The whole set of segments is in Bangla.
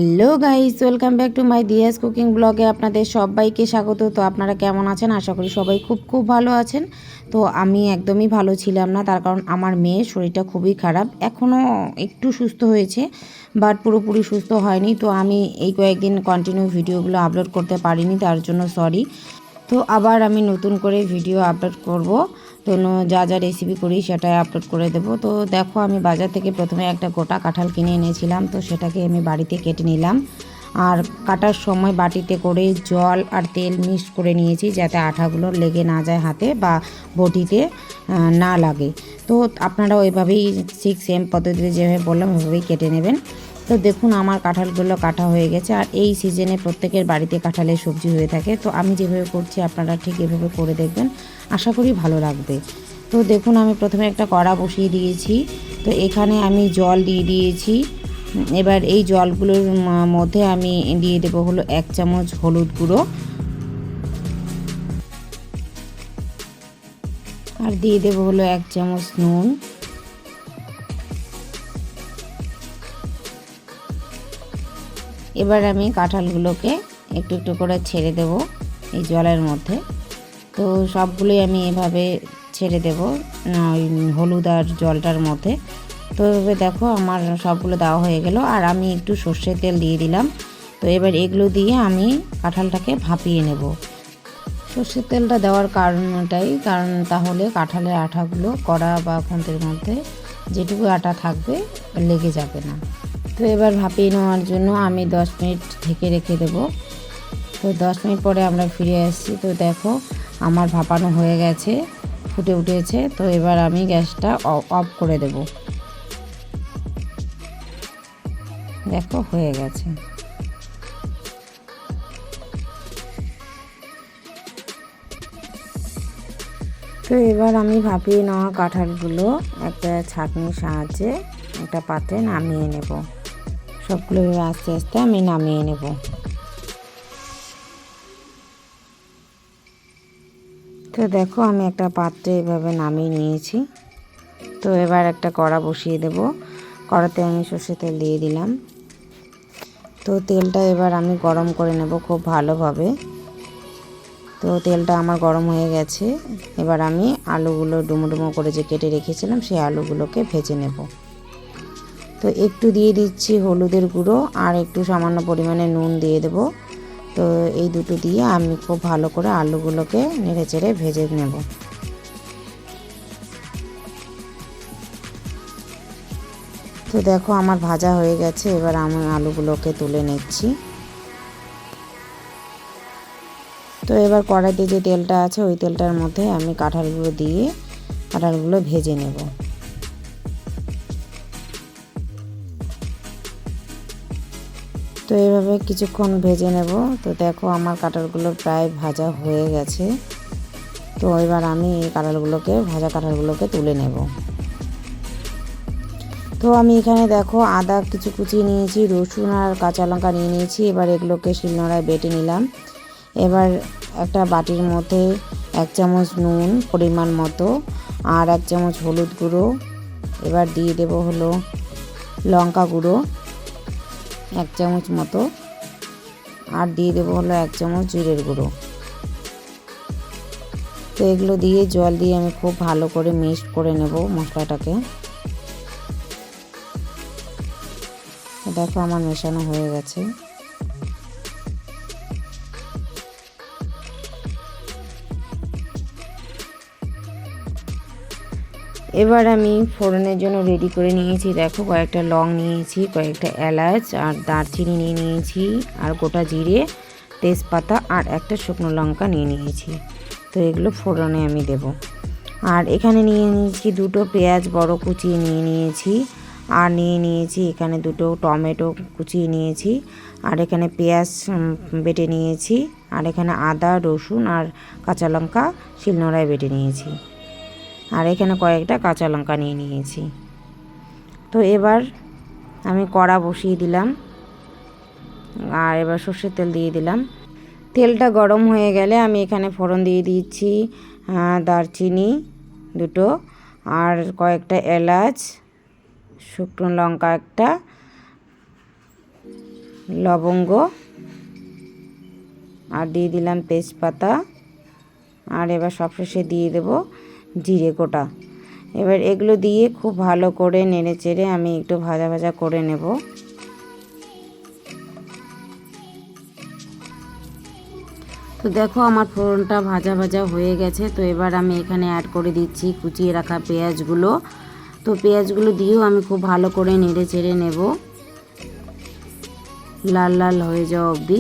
Hello guys, welcome back to my Diya's cooking ব্লগে আপনাদের সবাইকে স্বাগত। তো আপনারা কেমন আছেন? আশা করি সবাই খুব খুব ভালো আছেন। তো আমি একদমই ভালো ছিলাম না, তার কারণ আমার মেয়ের শরীরটা খুবই খারাপ। এখনও একটু সুস্থ হয়েছে, বাট পুরোপুরি সুস্থ হয়নি। তো আমি এই কয়েকদিন কন্টিনিউ ভিডিওগুলো আপলোড করতে পারিনি, তার জন্য সরি। তো আবার আমি নতুন করে ভিডিও আপলোড করব। তো যা যা রেসিপি করি সেটাই আপলোড করে দেব। তো দেখো, আমি বাজার থেকে প্রথমে একটা গোটা কাঁঠাল কিনে এনেছিলাম। তো সেটাকে আমি বাড়িতে কেটে নিলাম, আর কাটার সময় বাটিতে করে জল আর তেল মিক্স করে নিয়েছি, যাতে আঠাগুলো লেগে না যায় হাতে বা বটিতে না লাগে। তো আপনারাও এভাবেই ঠিক সেম পদ্ধতিতে যেভাবে বললাম ওইভাবেই কেটে নেবেন। তো দেখুন, আমার কাঁঠালগুলো কাটা হয়ে গেছে। আর এই সিজনে প্রত্যেকের বাড়িতে কাঁঠালের সবজি হয়ে থাকে। তো আমি যেভাবে করছি আপনারা ঠিক এভাবে করে দেখবেন, আশা করি ভালো লাগবে। তো দেখুন, আমি প্রথমে একটা কড়া বসিয়ে দিয়েছি। তো এখানে আমি জল দিয়ে দিয়েছি। এবার এই জলগুলোর মধ্যে আমি দিয়ে দেবো হলো 1 চামচ হলুদ গুঁড়ো, আর দিয়ে দেবো হলো 1 চামচ নুন। এবার আমি কাঁঠালগুলোকে একটু একটু করে ছেড়ে দেব এই জলের মধ্যে। তো সবগুলোই আমি এভাবে ছেড়ে দেব ওই হলুদ আর জলটার মধ্যে। তো এভাবে দেখো আমার সবগুলো দেওয়া হয়ে গেল, আর আমি একটু সর্ষের তেল দিয়ে দিলাম। তো এবার এগুলো দিয়ে আমি কাঁঠালটাকে ভাপিয়ে নেব। সর্ষের তেলটা দেওয়ার কারণটাই তাহলে কাঁঠালের আঠাগুলো কড়া বা খুন্তির মধ্যে যেটুকু আটা থাকবে লেগে যাবে না। তো এবার ভাপিয়ে নেওয়ার জন্য আমি 10 মিনিট ঢেকে রেখে দেব। তো 10 মিনিট পরে আমরা ফিরে আসছি। তো দেখো, আমার ভাপানো হয়ে গেছে, ফুটে উঠেছে। তো এবার আমি গ্যাসটা অফ করে দেব। দেখো, হয়ে গেছে। তো এবার আমি ভাপিয়ে নেওয়া কাঁঠালগুলো একটা ছাঁকনির সাহায্যে একটা পাত্রে নামিয়ে নেব। সবগুলো আস্তে আস্তে আমি নামিয়ে নেব। তো দেখো, আমি একটা পাত্রে এভাবে নামিয়ে নিয়েছি। তো এবার একটা কড়া বসিয়ে দেব। কড়াতে আমি সর্ষের তেল দিয়ে দিলাম। তো তেলটা এবার আমি গরম করে নেব খুব ভালোভাবে। তো তেলটা আমার গরম হয়ে গেছে। এবার আমি আলুগুলো ডুমো ডুমো করে যে কেটে রেখেছিলাম সেই আলুগুলোকে ভেজে নেব। তো একটু দিয়ে দিচ্ছি হলুদের গুঁড়ো, আর একটু সামান্য পরিমাণে নুন দিয়ে দেব। তো এই দুটো দিয়ে আমি খুব ভালো করে আলুগুলোকে নেড়ে চেড়ে ভেজে নেব। তো দেখো, আমার ভাজা হয়ে গেছে। এবার আমি আলুগুলোকে তুলে নিচ্ছি। তো এবার কড়াইতে যে তেলটা আছে ওই তেলটার মধ্যে আমি কাঁঠালগুলো দিয়ে কাঁঠালগুলো ভেজে নেব। তো এইভাবে কিছুক্ষণ ভেজে নেব। তো দেখো, আমার কাঁঠালগুলো প্রায় ভাজা হয়ে গেছে। তো এবার আমি এই ভাজা কাঁঠালগুলোকে তুলে নেব। তো আমি এখানে দেখো আদা কিছু কুচিয়ে নিয়েছি, রসুন আর কাঁচা লঙ্কা নিয়ে নিয়েছি। এবার এগুলোকে শিলনোড়ায় বেটে নিলাম। এবার একটা বাটির মধ্যে 1 চামচ নুন পরিমাণ মতো, আর 1 চামচ হলুদ গুঁড়ো। এবার দিয়ে দেব হলো লঙ্কা গুঁড়ো 1 চামচ মতো, আর দিয়ে দেবো হলো 1 চামচ জিরের গুঁড়ো। তো এগুলো দিয়ে জল দিয়ে আমি খুব ভালো করে মিক্সড করে নেব মশলাটাকে। দেখো, আমার মেশানো হয়ে গেছে। এবার আমি ফোড়নের জন্য রেডি করে নিয়েছি। দেখো, কয়েকটা লং নিয়েছি, কয়েকটা এলাচ আর দারচিনি নিয়ে নিয়েছি, আর গোটা জিরে, তেজপাতা আর একটা শুকনো লঙ্কা নিয়ে নিয়েছি। তো এগুলো ফোড়নে আমি দেব। আর এখানে নিয়ে নিয়েছি 2টো পেঁয়াজ বড় কুচিয়ে নিয়ে নিয়েছি, আর নিয়ে নিয়েছি এখানে 2টো টমেটো কুচিয়ে নিয়েছি, আর এখানে পেঁয়াজ বেটে নিয়েছি, আর এখানে আদা রসুন আর কাঁচা লঙ্কা শিলনোড়ায় বেটে নিয়েছি, আর এখানে কয়েকটা কাঁচা লঙ্কা নিয়ে নিয়েছি। তো এবার আমি কড়া বসিয়ে দিলাম, আর এবার সর্ষের তেল দিয়ে দিলাম। তেলটা গরম হয়ে গেলে আমি এখানে ফোড়ন দিয়ে দিচ্ছি দারচিনি 2টো, আর কয়েকটা এলাচ, শুকনো লঙ্কা একটা, লবঙ্গ, আর দিয়ে দিলাম তেজপাতা, আর এবার সবশেষে দিয়ে দেব জিরে গোটা। এবার এগুলো দিয়ে খুব ভালো করে নেড়ে চেড়ে আমি একটু ভাজা ভাজা করে নেব। তো দেখো আমার ফোড়নটা ভাজা ভাজা হয়ে গেছে। তো এবার আমি এখানে অ্যাড করে দিচ্ছি কুচিয়ে রাখা পেঁয়াজগুলো। তো পেঁয়াজগুলো দিয়েও আমি খুব ভালো করে নেড়ে চেড়ে নেব, লাল লাল হয়ে যাওয়া অবধি।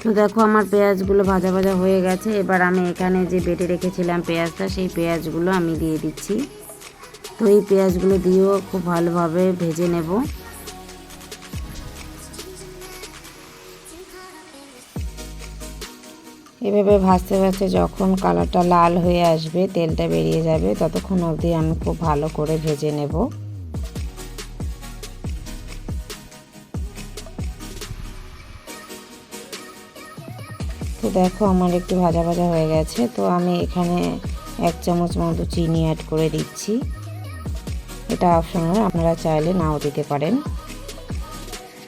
তো দেখো আমার পেঁয়াজগুলো ভাজা ভাজা হয়ে গেছে। এবার আমি এখানে যে বেটে রেখেছিলাম পেঁয়াজটা, সেই পেঁয়াজগুলো আমি দিয়ে দিচ্ছি। তো এই পেঁয়াজগুলো দিয়েও খুব ভালোভাবে ভেজে নেব। এভাবে ভাজতে ভাজতে যখন কালারটা লাল হয়ে আসবে, তেলটা বেরিয়ে যাবে, ততক্ষণ অবধি আমি খুব ভালো করে ভেজে নেব। তো দেখো আমার একটু ভাজা ভাজা হয়ে গেছে। তো আমি এখানে 1 চামচ মতো চিনি অ্যাড করে দিচ্ছি। এটা অপশনাল, আপনারা চাইলে নাও দিতে পারেন।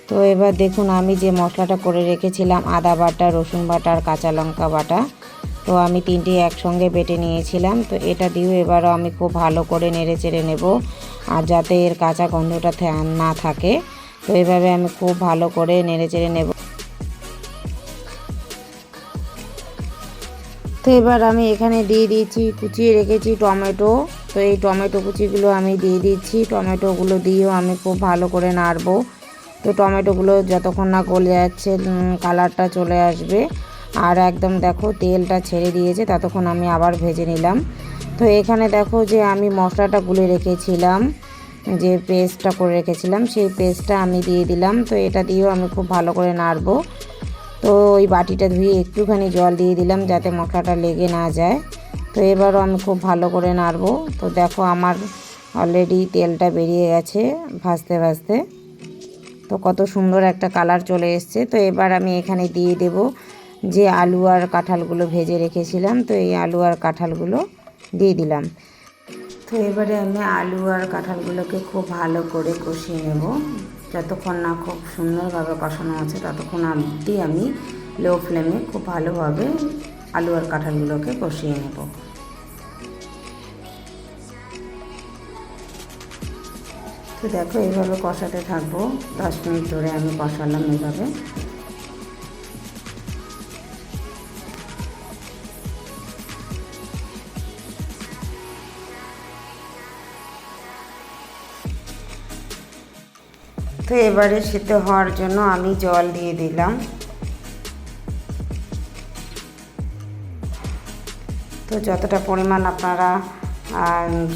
তো এবার দেখুন আমি যে মশলাটা করে রেখেছিলাম, আদা বাটা, রসুন বাটা আর কাঁচা লঙ্কা বাটা, তো আমি 3টি একসঙ্গে বেটে নিয়েছিলাম। তো এটা দিয়েও এবারও আমি খুব ভালো করে নেড়ে চেড়ে নেব, আর যাতে এর কাঁচা গন্ধটা না থাকে। তো এভাবে আমি খুব ভালো করে নেড়ে চেড়ে নেব। তো এবার আমি এখানে দিয়ে দিচ্ছি কুচিয়ে রেখেছি টমেটো। তো এই টমেটো কুচিগুলো আমি দিয়ে দিচ্ছি। টমেটোগুলো দিয়েও আমি খুব ভালো করে নাড়বো। তো টমেটোগুলো যতক্ষণ না গলে যাচ্ছে, কালারটা চলে আসবে আর একদম দেখো তেলটা ছেড়ে দিয়েছে, ততক্ষণ আমি আবার ভেজে নিলাম। তো এখানে দেখো যে আমি মশলাটা গুলে রেখেছিলাম, যে পেস্টটা করে রেখেছিলাম, সেই পেস্টটা আমি দিয়ে দিলাম। তো এটা দিয়েও আমি খুব ভালো করে নাড়বো। তো ওই বাটিটা ধুয়ে একটুখানি জল দিয়ে দিলাম যাতে মশলাটা লেগে না যায়। তো এবারও আমি খুব ভালো করে নাড়বো। তো দেখো আমার অলরেডি তেলটা বেরিয়ে গেছে ভাজতে ভাজতে। তো কত সুন্দর একটা কালার চলে এসছে। তো এবার আমি এখানে দিয়ে দেব যে আলু আর কাঁঠালগুলো ভেজে রেখেছিলাম। তো এই আলু আর কাঁঠালগুলো দিয়ে দিলাম। তো এবারে আমি আলু আর কাঁঠালগুলোকে খুব ভালো করে কষিয়ে নেব। যতক্ষণ না খুব সুন্দরভাবে কষানো আছে, ততক্ষণ অবধি আমি লো ফ্লেমে খুব ভালোভাবে আলু আর কাঁঠালগুলোকে কষিয়ে নেব। তো দেখো এইভাবে কষাতে থাকবো, 10 মিনিট ধরে আমি কষালাম এইভাবে। তো এবারে সিদ্ধ হওয়ার জন্য আমি জল দিয়ে দিলাম। তো যতটা পরিমাণ আপনারা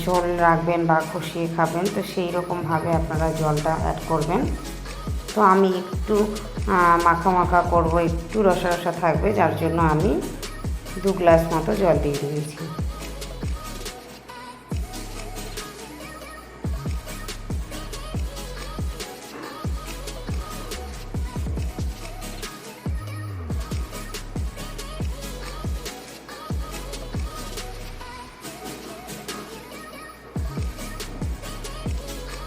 ঝোল রাখবেন বা কষিয়ে খাবেন, তো সেই রকমভাবে আপনারা জলটা অ্যাড করবেন। তো আমি একটু মাখা মাখা করব, একটু রসা রসা থাকবে, যার জন্য আমি 2 গ্লাস মতো জল দিয়ে দিয়েছি।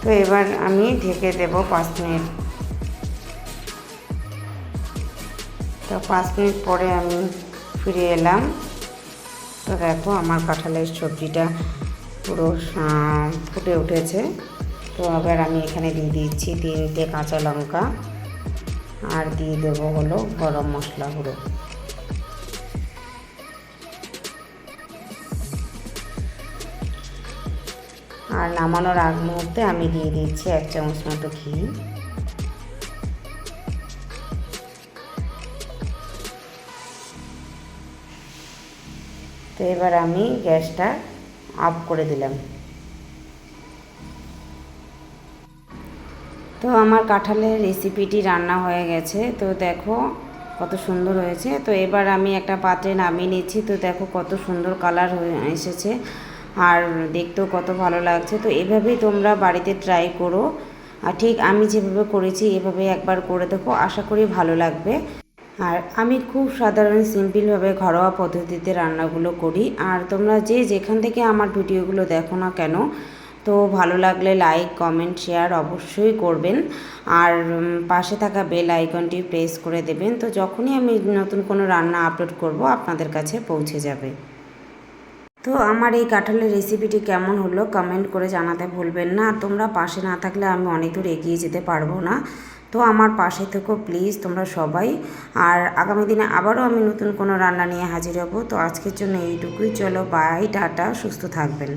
তো এবার আমি ঢেকে দেব 5 মিনিট। তো 5 মিনিট পরে আমি ফিরে এলাম। তো দেখো আমার কাঁঠালের সবজিটা পুরো ফুটে উঠেছে। তো এবার আমি এখানে দিয়ে দিচ্ছি 3টে কাঁচা লঙ্কা, আর দিয়ে দেবো হলো গরম মশলা গুঁড়ো। আর নামানোর আগ মুহূর্তে আমি দিয়ে দিচ্ছি 1 চামচ মতো ঘি। তো এবার আমি গ্যাসটা অফ করে দিলাম। তো আমার কাঁঠালের রেসিপিটি রান্না হয়ে গেছে। তো দেখো কত সুন্দর হয়েছে। তো এবার আমি একটা পাত্রে নামিয়ে নিচ্ছি। তো দেখো কত সুন্দর কালার হয়ে এসেছে, আর দেখতেও কত ভালো লাগছে। তো এভাবেই তোমরা বাড়িতে ট্রাই করো, আর ঠিক আমি যেভাবে করেছি এভাবে একবার করে দেখো, আশা করি ভালো লাগবে। আর আমি খুব সাধারণ সিম্পলভাবে ঘরোয়া পদ্ধতিতে রান্নাগুলো করি। আর তোমরা যে যেখান থেকে আমার ভিডিওগুলো দেখো না কেন, তো ভালো লাগলে লাইক কমেন্ট শেয়ার অবশ্যই করবেন। আর পাশে থাকা বেল আইকনটি প্রেস করে দেবেন, তো যখনই আমি নতুন কোনো রান্না আপলোড করব আপনাদের কাছে পৌঁছে যাবে। তো আমার এই কাঁঠালের রেসিপিটি কেমন হলো কমেন্ট করে জানাতে ভুলবেন না। আর তোমরা পাশে না থাকলে আমি অনেক দূর এগিয়ে যেতে পারবো না। তো আমার পাশে থেকো প্লিজ তোমরা সবাই। আর আগামী দিনে আবারও আমি নতুন কোনো রান্না নিয়ে হাজির হব। তো আজকের জন্য এইটুকুই, চলো বাই, টাটা, সুস্থ থাকবেন।